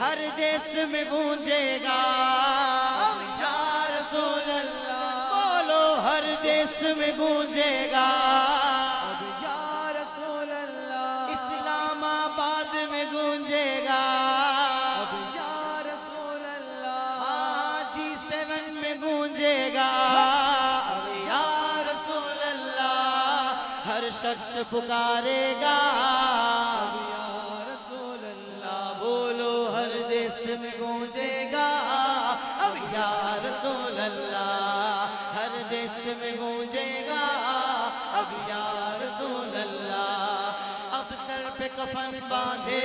ہر دیس میں گونجے گا یا رسول اللہ، بولو ہر دیس میں گونجے گا یا رسول اللہ، اسلام آباد میں گونجے گا یا رسول اللہ، G7 میں گونجے گا یا رسول اللہ، ہر شخص پکارے گا یا رسول اللہ، بولو ہر دیس میں گونجے گا اب یا رسول اللہ، ہر دیس میں گونجے گا اب یا رسول اللہ، اب سر پہ کفن باندھے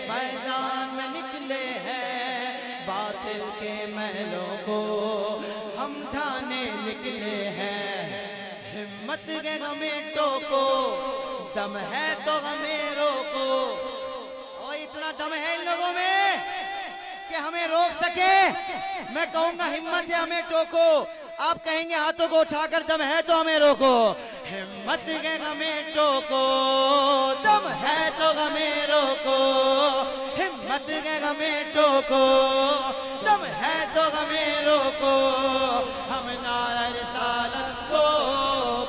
میدان میں نکلے ہیں، باطل کے محلوں کو ہم ڈھانے نکلے ہیں، ہمت کے غمیں ٹوکو، دم ہے تو غمیں روکو، اور اتنا دم ہے ان لوگوں میں کہ ہمیں روک سکے، میں کہوں گا ہمت ہے ہمیں ٹوکو، آپ کہیں گے ہاتھوں کو اٹھا کر دم ہے تو ہمیں روکو، ہمت کے غمیں ٹوکو، دم ہے تو غمیں روکو، ہمت کے غمیں ٹوکو، دم ہے تو غمیں روکو، ہم نعرہ رسالت کو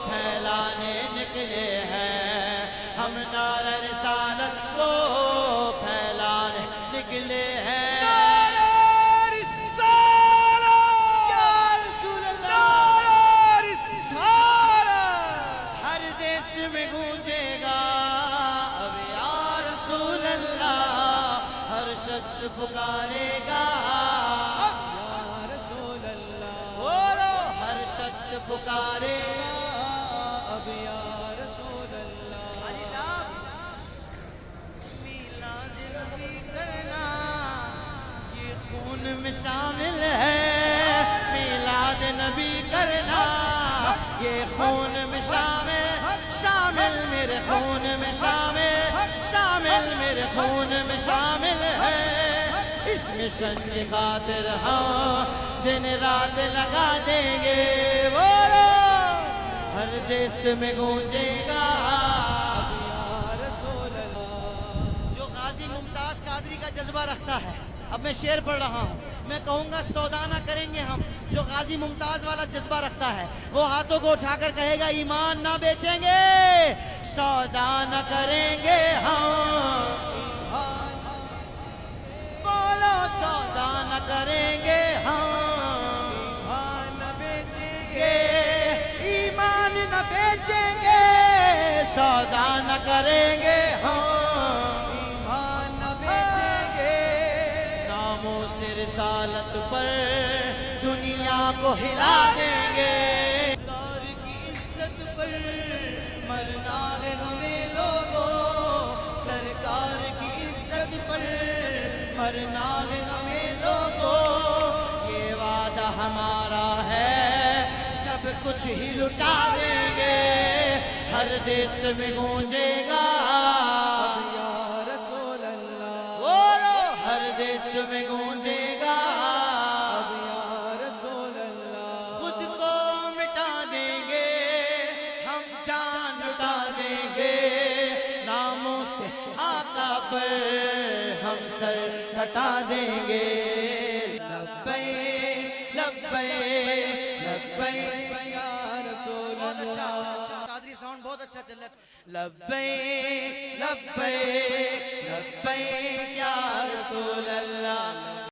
پھیلانے نکلے ہیں، ہم نعرہ رسالت کو پھیلانے نکلے ہیں، میں گونجے گا اب یا رسول اللہ، ہر شخص پکارے گا یا رسول اللہ، بولو ہر شخص پکارے گا اب یا رسول اللہ، حاجی صاحب میلاد نبی کرنا یہ خون میں شامل ہے، میلاد نبی کرنا یہ خون میں شامل میرے خون میں شامل میرے خون میں شامل ہے، اس مشن کی خاطر ہم دن رات لگا دیں گے، بولو ہر دیس میں گونجے گا یا رسول اللہ، جو غازی ممتاز قادری کا جذبہ رکھتا ہے، اب میں شعر پڑھ رہا ہوں، میں کہوں گا سودا نہ کریں گے ہم، جو غازی ممتاز والا جذبہ رکھتا ہے وہ ہاتھوں کو اٹھا کر کہے گا ایمان نہ بیچیں گے، سودا نہ کریں گے ہم، بولو سودا نہ کریں گے ہم، ایمان نہ بیچیں گے، ایمان نہ بیچیں گے، سودا نہ کریں گے ہم، ایمان نہ بیچیں گے، ناموں سے رسالت پر دنیا کو ہلا دیں گے، سرکار کی عزت پر مرنا ہے ہمیں لوگوں، سرکار کی عزت پر مرنا ہے ہمیں لوگوں، یہ وعدہ ہمارا ہے سب کچھ ہی لٹا دیں گے، ہر دیس میں گونجے گا یا رسول اللہ، بولو ہر دیس میں گونجے گا پر ہم سر کٹا دیں گے، لبیک لبیک لبیک یا رسول اللہ، قادری ساؤنڈ بہت اچھا چل رہا ہے، لبیک لبیک لبیک یا رسول